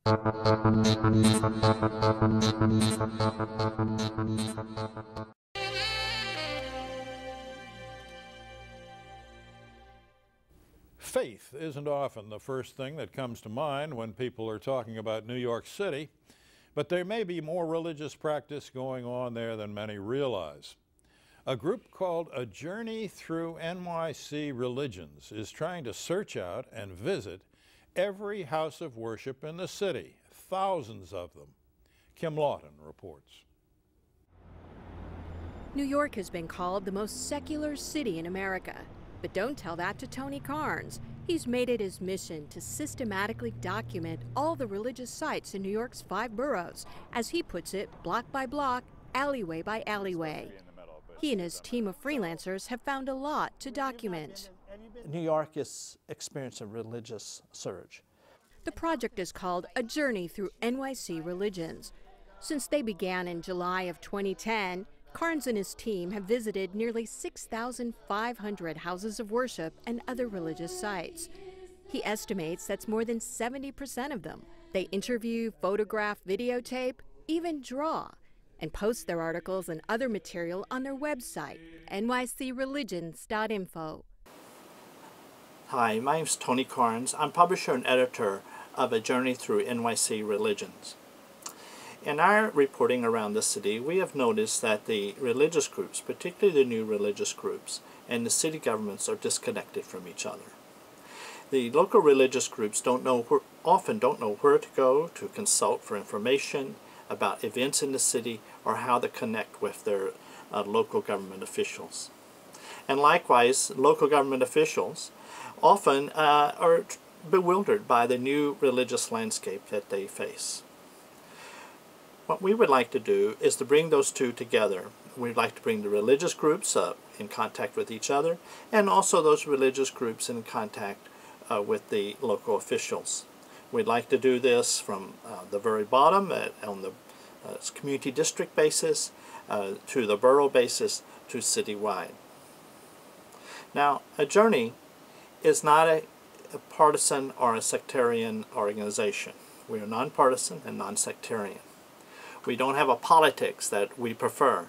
Faith isn't often the first thing that comes to mind when people are talking about New York City, but there may be more religious practice going on there than many realize. A group called A Journey Through NYC Religions is trying to search out and visit every house of worship in the city, thousands of them. Kim Lawton reports. New York has been called the most secular city in America. But don't tell that to Tony Carnes. He's made it his mission to systematically document all the religious sites in New York's 5 boroughs, as he puts it, block by block, alleyway by alleyway. He and his team of freelancers have found a lot to document. New York is experiencing a religious surge. The project is called A Journey Through NYC Religions. Since they began in July of 2010, Carnes and his team have visited nearly 6,500 houses of worship and other religious sites. He estimates that's more than 70% of them. They interview, photograph, videotape, even draw, and post their articles and other material on their website, nycreligions.info. Hi, my name is Tony Carnes. I'm publisher and editor of A Journey Through NYC Religions. In our reporting around the city, we have noticed that the religious groups, particularly the new religious groups, and the city governments are disconnected from each other. The local religious groups often don't know where to go to consult for information about events in the city or how to connect with their local government officials. And likewise, local government officials often are bewildered by the new religious landscape that they face. What we would like to do is to bring those two together. We'd like to bring the religious groups up in contact with each other, and also those religious groups in contact with the local officials. We'd like to do this from the very bottom on the community district basis to the borough basis to citywide. Now, A Journey is not a partisan or a sectarian organization. We are nonpartisan and non-sectarian. We don't have a politics that we prefer.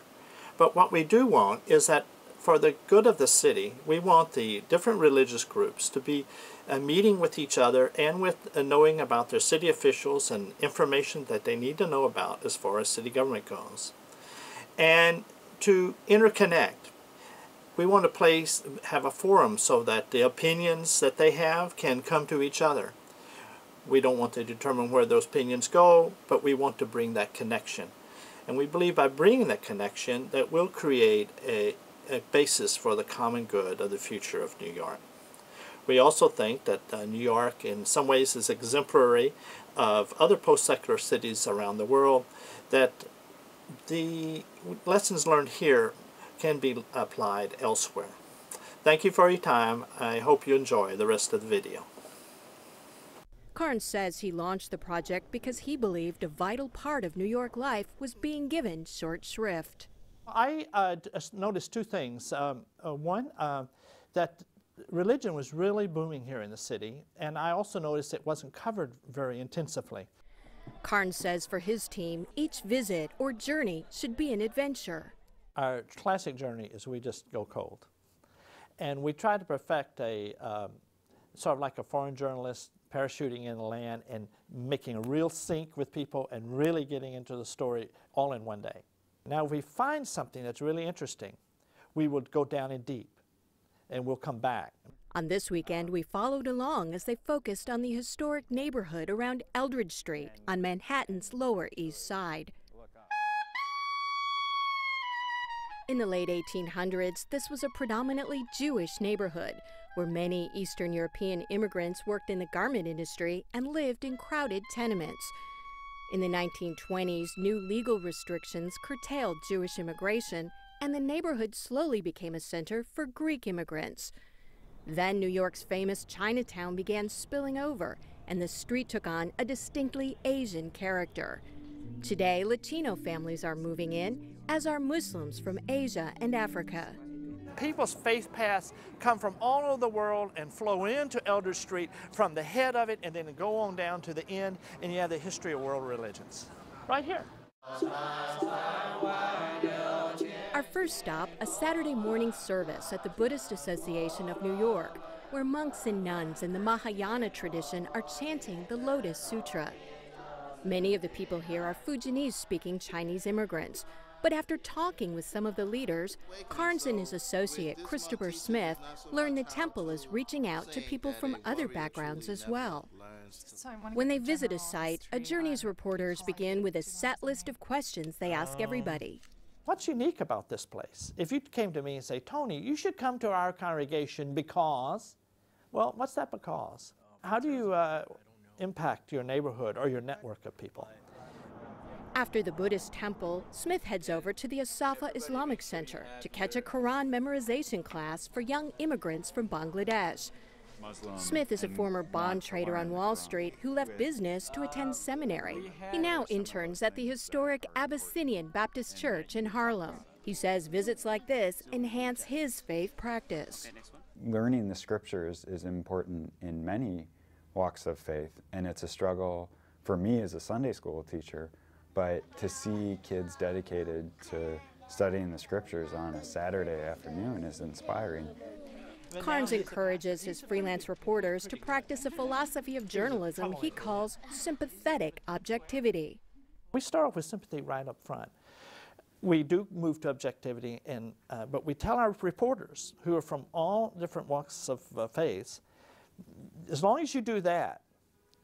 But what we do want is that for the good of the city, we want the different religious groups to be meeting with each other and with knowing about their city officials and information that they need to know about as far as city government goes. And to interconnect. We want to have a forum so that the opinions that they have can come to each other. We don't want to determine where those opinions go, but we want to bring that connection. And we believe by bringing that connection that we'll create a basis for the common good of the future of New York. We also think that New York in some ways is exemplary of other post-secular cities around the world, that the lessons learned here can be applied elsewhere. Thank you for your time. I hope you enjoy the rest of the video. Carnes says he launched the project because he believed a vital part of New York life was being given short shrift. I noticed two things. One, that religion was really booming here in the city, and I also noticed it wasn't covered very intensively. Carnes says for his team, each visit or journey should be an adventure. Our classic journey is we just go cold. And we try to perfect a sort of like a foreign journalist parachuting in the land and making a real sync with people and really getting into the story all in one day. Now, if we find something that's really interesting, we would go down in deep and we'll come back. On this weekend, we followed along as they focused on the historic neighborhood around Eldridge Street on Manhattan's Lower East Side. In the late 1800s, this was a predominantly Jewish neighborhood where many Eastern European immigrants worked in the garment industry and lived in crowded tenements. In the 1920s, new legal restrictions curtailed Jewish immigration, and the neighborhood slowly became a center for Greek immigrants. Then New York's famous Chinatown began spilling over, and the street took on a distinctly Asian character. Today, Latino families are moving in, as are Muslims from Asia and Africa. people's faith paths come from all over the world and flow into Eldridge Street from the head of it and then go on down to the end, and you have the history of world religions. Right here. Our first stop, a Saturday morning service at the Buddhist Association of New York, where monks and nuns in the Mahayana tradition are chanting the Lotus Sutra. Many of the people here are Fujianese-speaking Chinese immigrants, but after talking with some of the leaders, Carnes and his associate, Christopher Smith, learned the temple is reaching out to people from other backgrounds as well. When they visit a site, A Journey's reporters begin with a set list of questions they ask everybody. What's unique about this place? If you came to me and say, Tony, you should come to our congregation because, well, what's that because? How do you impact your neighborhood or your network of people? After the Buddhist temple, Smith heads over to the Asafa Islamic Center to catch a Quran memorization class for young immigrants from Bangladesh. Smith is a former bond trader on Wall Street who left business to attend seminary. He now interns at the historic Abyssinian Baptist Church in Harlem. He says visits like this enhance his faith practice. Learning the scriptures is important in many walks of faith, and it's a struggle for me as a Sunday school teacher. But to see kids dedicated to studying the scriptures on a Saturday afternoon is inspiring. Carnes encourages his freelance reporters to practice a philosophy of journalism he calls sympathetic objectivity. We start off with sympathy right up front. We do move to objectivity, but we tell our reporters, who are from all different walks of faith, as long as you do that,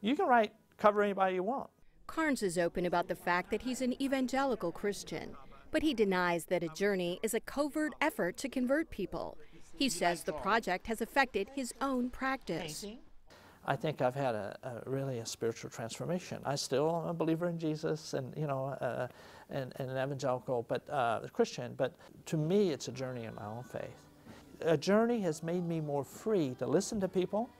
you can cover anybody you want. Carnes is open about the fact that he's an evangelical Christian, but he denies that A Journey is a covert effort to convert people. He says the project has affected his own practice. I think I've had really a spiritual transformation. I still am a believer in Jesus and, and an evangelical, but a Christian, but to me it's a journey in my own faith. A Journey has made me more free to listen to people.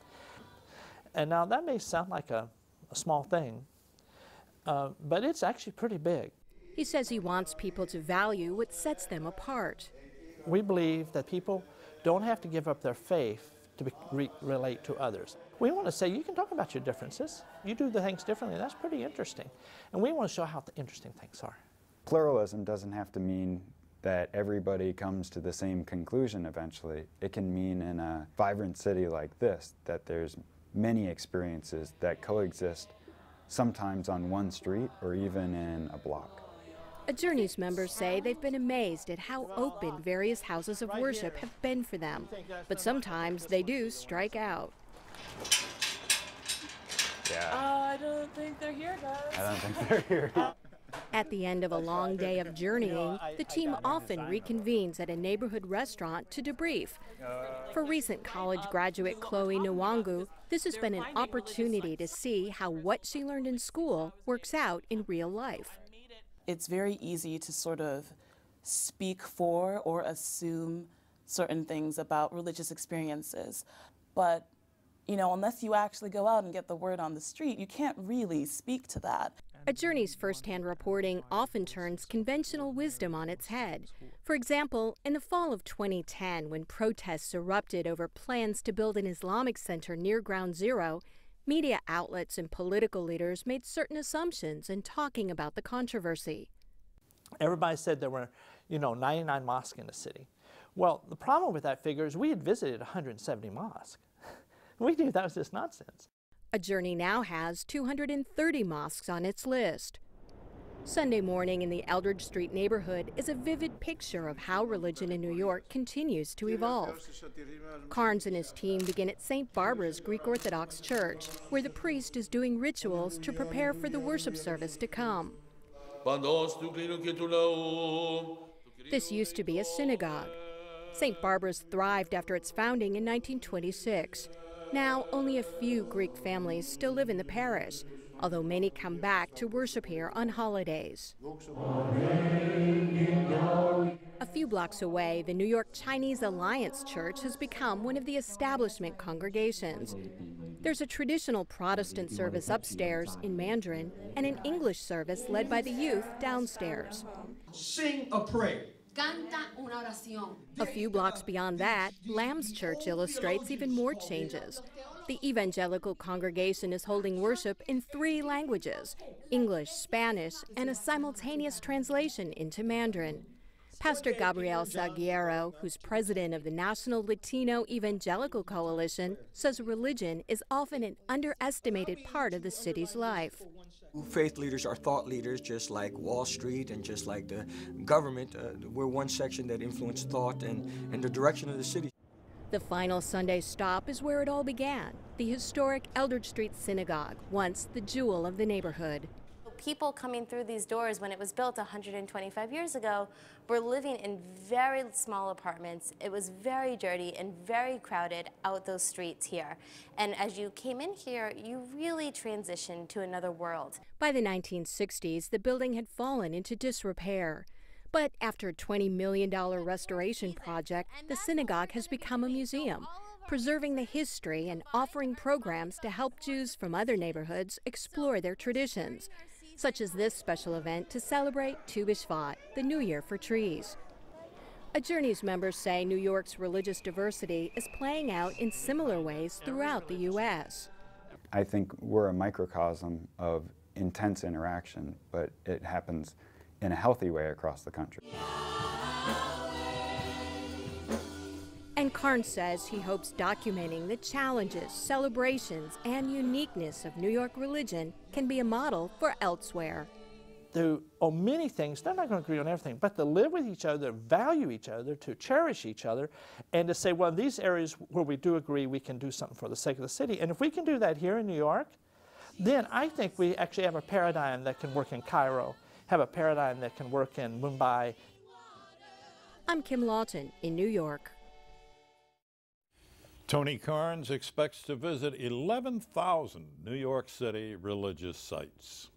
And now that may sound like a small thing, but it's actually pretty big. He says he wants people to value what sets them apart. We believe that people don't have to give up their faith to relate to others. We want to say you can talk about your differences. You do the things differently. That's pretty interesting. And we want to show how the interesting things are. Pluralism doesn't have to mean that everybody comes to the same conclusion eventually. It can mean in a vibrant city like this that there's many experiences that coexist, sometimes on one street or even in a block. A Journey's members say they've been amazed at how open various houses of worship have been for them, but sometimes they do strike out. Yeah. I don't think they're here, guys. I don't think they're here. At the end of a long day of journeying, the team often reconvenes at a neighborhood restaurant to debrief. For recent college graduate Chloe Nwangu, this has been an opportunity to see how what she learned in school works out in real life. It's very easy to sort of speak for or assume certain things about religious experiences. But, unless you actually go out and get the word on the street, you can't really speak to that. A Journey's firsthand reporting often turns conventional wisdom on its head. For example, in the fall of 2010, when protests erupted over plans to build an Islamic center near Ground Zero, media outlets and political leaders made certain assumptions in talking about the controversy. Everybody said there were, 99 mosques in the city. Well, the problem with that figure is we had visited 170 mosques. We knew that was just nonsense. A Journey now has 230 mosques on its list. Sunday morning in the Eldridge Street neighborhood is a vivid picture of how religion in New York continues to evolve. Carnes and his team begin at St. Barbara's Greek Orthodox Church, where the priest is doing rituals to prepare for the worship service to come. This used to be a synagogue. St. Barbara's thrived after its founding in 1926. Now, only a few Greek families still live in the parish, although many come back to worship here on holidays. A few blocks away, the New York Chinese Alliance Church has become one of the establishment congregations. There's a traditional Protestant service upstairs in Mandarin and an English service led by the youth downstairs. Sing a prayer. A few blocks beyond that, Lamb's Church illustrates even more changes. The evangelical congregation is holding worship in 3 languages, English, Spanish, and a simultaneous translation into Mandarin. Pastor Gabriel Salguero, who's president of the National Latino Evangelical Coalition, says religion is often an underestimated part of the city's life. Faith leaders are thought leaders, just like Wall Street and just like the government. We're one section that influence thought and the direction of the city. The final Sunday stop is where it all began, the historic Eldridge Street Synagogue, once the jewel of the neighborhood. People coming through these doors when it was built 125 years ago were living in very small apartments. It was very dirty and very crowded out those streets here. And as you came in here, you really transitioned to another world. By the 1960s, the building had fallen into disrepair. But after a $20 million restoration project, the synagogue has become a museum, preserving the history and offering programs to help Jews from other neighborhoods explore their traditions, such as this special event to celebrate Tu B'Shvat, the New Year for trees. A Journeys members say New York's religious diversity is playing out in similar ways throughout the U.S. I think we're a microcosm of intense interaction, but it happens in a healthy way across the country. And Carnes says he hopes documenting the challenges, celebrations, and uniqueness of New York religion can be a model for elsewhere. On many things, they're not going to agree on everything, but to live with each other, value each other, to cherish each other, and to say, well, in these areas where we do agree, we can do something for the sake of the city. And if we can do that here in New York, then I think we actually have a paradigm that can work in Cairo, have a paradigm that can work in Mumbai. I'm Kim Lawton in New York. Tony Carnes expects to visit 11,000 New York City religious sites.